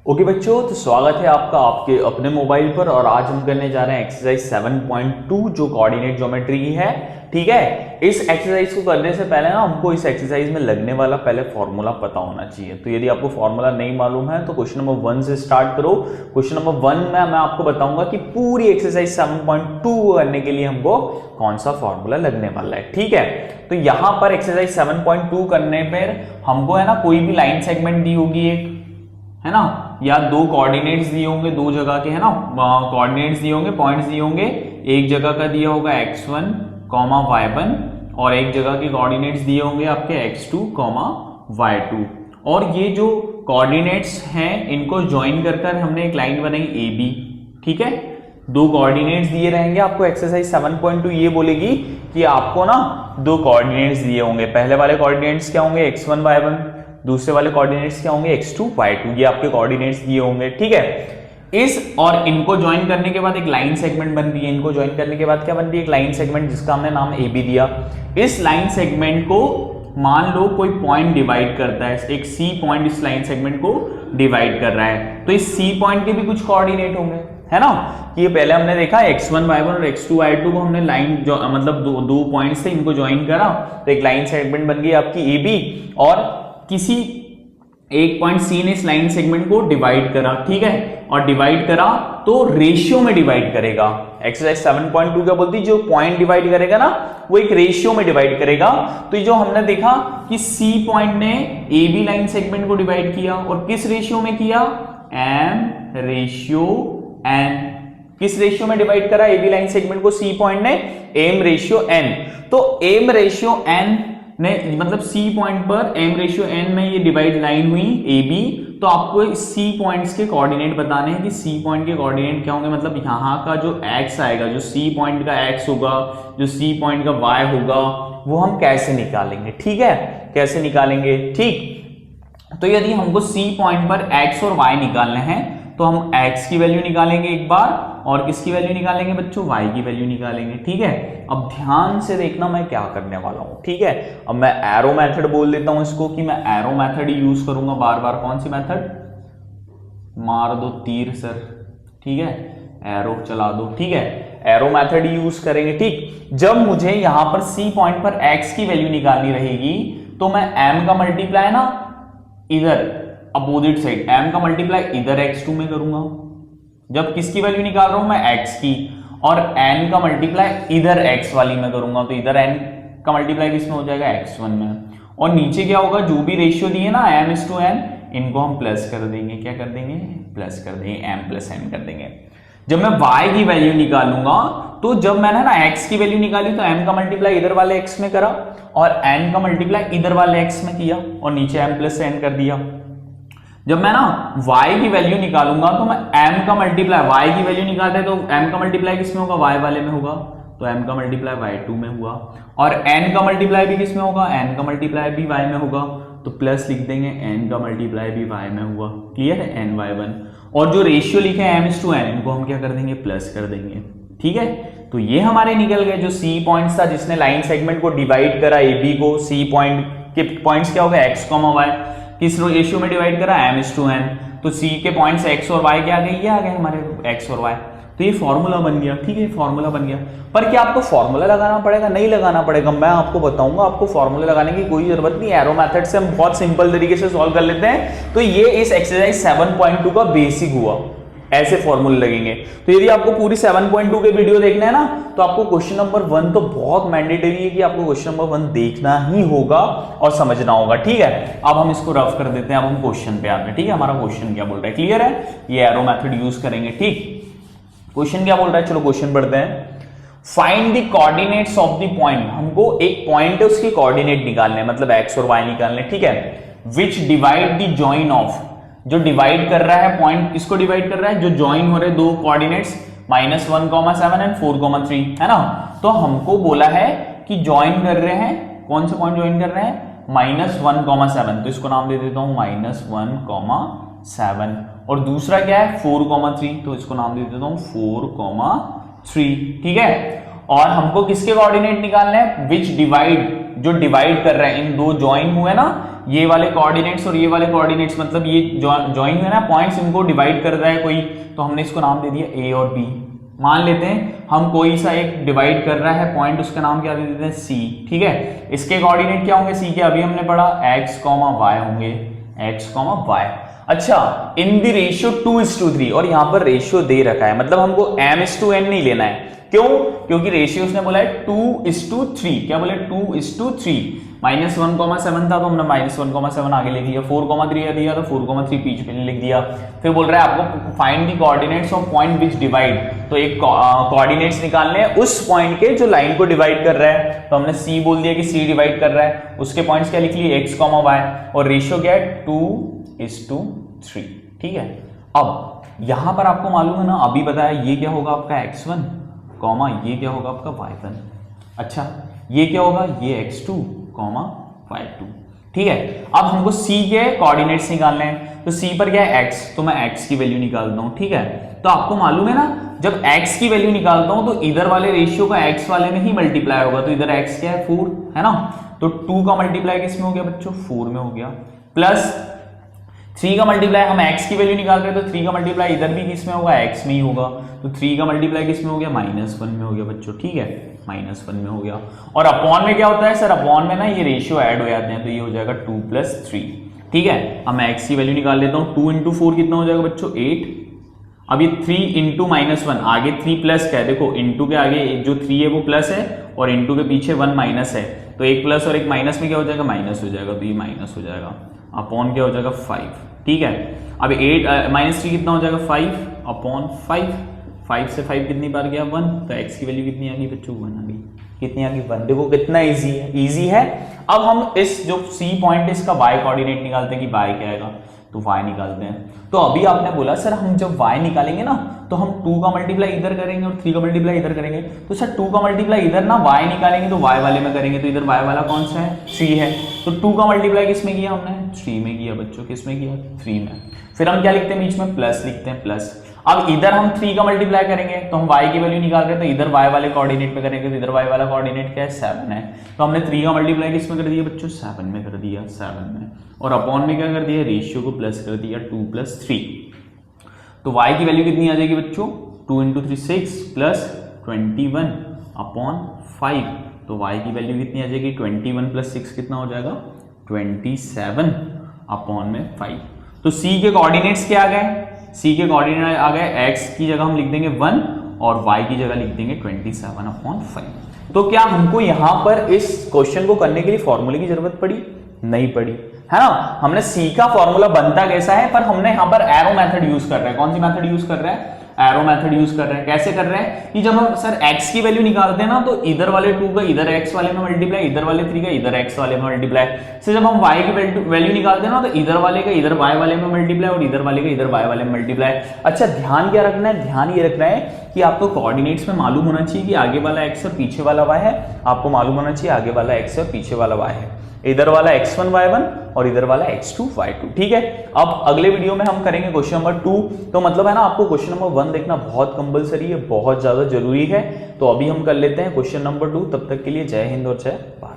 Okay बच्चों, तो स्वागत है आपका आपके अपने मोबाइल पर। और आज हम करने जा रहे हैं एक्सरसाइज 7.2 जो कोऑर्डिनेट ज्योमेट्री की है। ठीक है, इस एक्सरसाइज को करने से पहले ना हमको इस एक्सरसाइज में लगने वाला पहले फॉर्मूला पता होना चाहिए। तो यदि आपको फॉर्मूला नहीं मालूम है तो क्वेश्चन नंबर 1 से स्टार्ट करो। क्वेश्चन नंबर 1 में मैं आपको बताऊंगा कि पूरी एक्सरसाइज 7.2 करने के लिए हमको कौन सा फॉर्मूला लगने वाला है। ठीक है, तो यहां पर एक्सरसाइज 7.2 करने पर हमको है ना कोई भी लाइन सेगमेंट दी होगी एक, है ना, या दो कोऑर्डिनेट्स दिए होंगे, दो जगह के, है ना, कोऑर्डिनेट्स दिए होंगे, पॉइंट्स दिए होंगे। एक जगह का दिया होगा x1, y1 और एक जगह के कोऑर्डिनेट्स दिए होंगे आपके x2, y2। और ये जो कोऑर्डिनेट्स हैं इनको ज्वाइन कर हमने एक लाइन बनाई AB। ठीक है, दो कोऑर्डिनेट्स दिए रहेंगे आपको। एक्सरसाइज 7.2 ये बोलेगी कि आपको ना दो कोऑर्डिनेट्स दिए होंगे। पहले वाले कोऑर्डिनेट्स क्या होंगे, x1, y1। दूसरे वाले कोऑर्डिनेट्स क्या होंगे, x2, y2। ये आपके कोऑर्डिनेट्स दिए होंगे। ठीक है, इस और इनको ज्वाइन करने के बाद एक लाइन सेगमेंट बन रही है। इनको ज्वाइन करने के बाद क्या बन रही है, एक लाइन सेगमेंट जिसका हमने नाम AB दिया। इस लाइन सेगमेंट को मान लो कोई पॉइंट डिवाइड करता है, एक C पॉइंट इस लाइन सेगमेंट को डिवाइड कर रहा है। तो इस C पॉइंट के भी कुछ कोऑर्डिनेट होंगे, है ना। ये पहले हमने देखा x1, y1 और x2, y2 को हमने लाइन जो मतलब दो पॉइंट्स थे इनको ज्वाइन करा तो एक लाइन सेगमेंट बन गई आपकी AB। और किसी एक पॉइंट C ने इस लाइन सेगमेंट को डिवाइड करा। ठीक है, और डिवाइड करा तो रेशियो में डिवाइड करेगा। एक्सरसाइज 7.2 क्या बोलती है, जो पॉइंट डिवाइड करेगा ना वो एक रेशियो में डिवाइड करेगा। तो ये जो हमने देखा कि C पॉइंट ने AB लाइन सेगमेंट को डिवाइड किया और किस रेशियो में किया, M/N। किस रेशियो में डिवाइड करा AB लाइन सेगमेंट को C पॉइंट ने, M/N। तो M/N ने मतलब C पॉइंट पर M/N में ये डिवाइड लाइन हुई AB। तो आपको C पॉइंट्स के कोऑर्डिनेट बताने हैं कि C पॉइंट के कोऑर्डिनेट क्या होंगे। मतलब यहाँ का जो x आएगा, जो C पॉइंट का x होगा, जो C पॉइंट का y होगा, वो हम कैसे निकालेंगे। ठीक है, कैसे निकालेंगे। ठीक, तो यदि हमको C पॉइंट पर x और y निकालने हैं तो हम x की वैल्यू निकालेंगे एक बार, और किसकी वैल्यू निकालेंगे बच्चों, y की वैल्यू निकालेंगे। ठीक है, अब ध्यान से देखना मैं क्या करने वाला हूं। ठीक है, अब मैं एरो मेथड बोल देता हूं इसको कि मैं एरो मेथड ही यूज करूंगा बार बार। कौन सी मेथड, मार दो तीर सर। ठीक है, एरो चला दो। ठीक है, एरो मेथड ही यूज करेंगे। ठीक, जब मुझे यहां पर C पॉइंट पर x की वैल्यू निकालनी रहेगी तो मैं m का मल्टीप्लाई ना इधर अपोजिट साइड, m का मल्टीप्लाई इधर x2 में करूंगा। जब किसकी वैल्यू निकाल रहा हूं मैं, x की, और n का मल्टीप्लाई इधर x वाली में करूंगा। तो इधर n का मल्टीप्लाई किसमें हो जाएगा, x1 में। और नीचे क्या होगा, जो भी रेशियो दिए ना M/N, इनको हम प्लस कर देंगे। क्या कर देंगे, प्लस कर देंगे, M+N कर देंगे। जब मैं y की वैल्यू निकालूंगा तो जब मैंने ना x की वैल्यू निकाली तो m का मल्टीप्लाई इधर वाले x में करा और n का मल्टीप्लाई इधर वाले x में किया और नीचे M+N कर दिया। जब मैं ना y की वैल्यू निकालूंगा तो मैं m का मल्टीप्लाई, y की वैल्यू निकालते हैं तो m का मल्टीप्लाई किसमें होगा, y वाले में होगा। तो m का मल्टीप्लाई y2 में हुआ। और n का मल्टीप्लाई भी किसमें होगा, n का मल्टीप्लाई भी y में होगा। तो प्लस लिख देंगे, n का मल्टीप्लाई भी y में हुआ। क्लियर है, n/1। और जो रेशियो लिखे M/N इनको हम क्या कर देंगे, प्लस कर देंगे। ठीक है, तो ये हमारे निकल गए। जो C पॉइंट था जिसने लाइन सेगमेंट को डिवाइड करा AB को, C पॉइंट के पॉइंट्स क्या होगा, x, y, किस रेशियो में डिवाइड करा, M/N। तो C के पॉइंट्स x और y क्या आ गए, ये आ गए हमारे x और y। तो ये फॉर्मूला बन गया। ठीक है, फॉर्मूला बन गया। पर क्या आपको फॉर्मूला लगाना पड़ेगा, नहीं लगाना पड़ेगा, मैं आपको बताऊंगा। आपको फॉर्मूला लगाने की कोई जरूरत नहीं। एरो मेथड से हम बहुत सिंपल तरीके से सॉल्व कर लेते हैं। तो ये इस एक्सरसाइज 7.2 का बेसिक हुआ, ऐसे फॉर्मूले लगेंगे। तो यदि आपको पूरी 7.2 के वीडियो देखना है ना तो आपको क्वेश्चन नंबर 1 तो बहुत मैंडेटरी है कि आपको क्वेश्चन नंबर 1 देखना ही होगा और समझना होगा। ठीक है, अब हम इसको रफ कर देते हैं। अब हम क्वेश्चन पे आते हैं। ठीक है, हमारा क्वेश्चन क्या बोल रहा है, क्लियर है, ये एरो मेथड यूज करेंगे। ठीक, क्वेश्चन क्या बोल रहा है, चलो क्वेश्चन पढ़ते हैं। Find the coordinates of the point. हमको एक पॉइंट है उसके कोऑर्डिनेट निकालने हैं, मतलब x और y निकालने। ठीक है, विच डिवाइड द जॉइन ऑफ, जो डिवाइड कर रहा है पॉइंट, किसको डिवाइड कर रहा है, जो ज्वाइन हो रहे दो कोऑर्डिनेट्स -1,7 एंड 4,3, है ना। तो हमको बोला है कि ज्वाइन कर रहे हैं, कौन से पॉइंट ज्वाइन कर रहे हैं, -1,7। तो इसको नाम दे देता हूं -1,7। और दूसरा क्या है 4,3, तो इसको नाम दे देता हूं 4,3। ठीक है, और हमको किसके कोऑर्डिनेट निकालने हैं, विच डिवाइड, जो डिवाइड कर रहे हैं, इन दो ज्वाइन हुए ना ये वाले कोऑर्डिनेट्स और ये वाले कोऑर्डिनेट्स मतलब ये ज्वाइन हुए ना पॉइंट्स, इनको डिवाइड कर रहा है कोई, तो हमने इसको नाम दे दिया ए और बी। मान लेते हैं हम कोई सा एक डिवाइड कर रहा है पॉइंट, उसका नाम क्या दे देते हैं सी, ठीक है। इसके कोऑर्डिनेट क्या होंगे सी के, अभी हमने पढ़ा x, y होंगे, x, y। अच्छा, इन द रेशियो 2:3 और यहां पर रेशियो दे रखा है, मतलब हमको m:n नहीं लेना है। क्यों? क्योंकि रेशियो उसने बोला है 2:3। क्या बोले? 2:3। -1,7 था तो हमने -1,7 आगे लिख लिया, 4,3 दिया तो 4,3 पीछे पे लिख दिया। फिर बोल रहा है आपको find the coordinates of point which divide, तो एक कोऑर्डिनेट्स निकालने हैं उस पॉइंट के जो लाइन को डिवाइड कर रहा है, तो हमने सी बोल दिया कि सी डिवाइड कर रहा है, उसके पॉइंट्स क्या लिख लिए x, y और रेशियो क्या है 2:3, ठीक है। अब यहां पर आपको मालूम है ना, अभी बताया ये क्या होगा आपका x1, ये क्या होगा आपका y1। अच्छा, ये क्या होगा, ये x2, y2, ठीक है। अब हमको c के कोऑर्डिनेट्स निकालने हैं, तो c पर क्या है x, तो मैं x की वैल्यू निकालता हूं, ठीक है। तो आपको मालूम है ना, जब x की वैल्यू निकालता हूं तो इधर वाले रेशियो का x वाले में ही मल्टीप्लाई होगा, तो इधर x क्या है 4 है ना, तो 2 का मल्टीप्लाई किस में हो गया बच्चों 4 में हो गया, प्लस 3 का मल्टीप्लाई, हम x की वैल्यू निकाल रहे हैं तो 3 का मल्टीप्लाई इधर भी किस में होगा x में ही होगा, तो 3 का मल्टीप्लाई किस में हो गया -1 में हो गया बच्चों, ठीक है, -1 में हो गया। और अपॉन में क्या होता है सर, अपॉन में ना ये रेशियो ऐड हो जाते हैं, तो ये हो जाएगा 2 + 3, ठीक है। अब मैं x की वैल्यू निकाल लेता हूँ, 2 × 4 कितना हो जाएगा बच्चों 8। अब ये 3 × -1, आगे 3 प्लस का है, देखो इंटू के आगे जो 3 है वो प्लस है और इंटू के पीछे 1 माइनस है, तो एक प्लस और एक माइनस में क्या हो जाएगा माइनस हो जाएगा, तो ये माइनस हो जाएगा, अपॉन क्या हो जाएगा 5, ठीक है। अब 8 -3 कितना हो जाएगा 5/5, 5 से 5 कितनी बार गया 1, तो x की वैल्यू कितनी आ गई बच्चों 1 आ गई, कितनी आ गई 1। देखो कितना इजी है, इजी है। अब हम इस जो c पॉइंट इसका y कोऑर्डिनेट निकालते हैं कि y क्या आएगा, तो y निकालते हैं। तो अभी आपने बोला सर हम जब y निकालेंगे ना तो हम 2 का मल्टीप्लाई इधर करेंगे और 3 का मल्टीप्लाई इधर करेंगे, तो सर 2 का मल्टीप्लाई इधर ना y निकालेंगे तो y वाले में करेंगे, तो इधर y वाला कौन सा है 3 है, तो 2 का मल्टीप्लाई किस में किया हमने 3 में किया बच्चों, किस में किया 3 में। फिर हम क्या लिखते हैं बीच में प्लस लिखते हैं, प्लस। अब इधर हम 3 का मल्टीप्लाई करेंगे तो हम y की वैल्यू निकाल रहे हैं, तो इधर y वाले कोऑर्डिनेट में करेंगे, तो इधर y वाला कोऑर्डिनेट क्या है 7 है, तो हमने 3 का मल्टीप्लाई किस में कर दिया बच्चों 7 में कर दिया, 7 में, और अपॉन में क्या कर दिया रेशियो को प्लस कर दिया 2 + 3, तो y की वैल्यू कितनी आ जाएगी बच्चों 2 × 3 6 प्लस 21/5, तो y की वैल्यू कितनी आ जाएगी 21 + 6 कितना हो जाएगा 27/5। तो c के कोऑर्डिनेट्स क्या आ गए, c के कोऑर्डिनेट आ गए x की जगह हम लिख देंगे 1 और y की जगह लिख देंगे 27/5। तो क्या हमको यहां पर इस क्वेश्चन को करने के लिए फॉर्मूले की जरूरत पड़ी? नहीं पड़ी, है ना। हमने c का फॉर्मूला बनता कैसा है, पर हमने यहां पर एरो मेथड यूज कर रहे हैं। कौन सी मेथड यूज कर रहे हैं? एरो मेथड यूज कर रहे हैं। कैसे कर रहे हैं कि जब हम सर x की वैल्यू निकालते हैं ना, तो इधर वाले 2 का इधर x वाले में मल्टीप्लाई, इधर वाले 3 का इधर x वाले में मल्टीप्लाई से जब हम y की वैल्यू निकालते हैं ना, तो इधर वाले का इधर y वाले में मल्टीप्लाई और इधर वाले का इधर y वाले में मल्टीप्लाई। अच्छा, ध्यान क्या रखना है, ध्यान ये रखना है कि आपको कोऑर्डिनेट्स में मालूम होना चाहिए कि आगे वाला x और पीछे वाला y है, आपको मालूम होना चाहिए आगे वाला x और पीछे वाला y है, इधर वाला x1 y1 और इधर वाला x2 y2, ठीक है। अब अगले वीडियो में हम करेंगे क्वेश्चन नंबर 2, तो मतलब है ना आपको क्वेश्चन नंबर 1 देखना बहुत कंपलसरी है, बहुत ज्यादा जरूरी है। तो अभी हम कर लेते हैं क्वेश्चन नंबर 2, तब तक के लिए जय हिंद और जय भारत।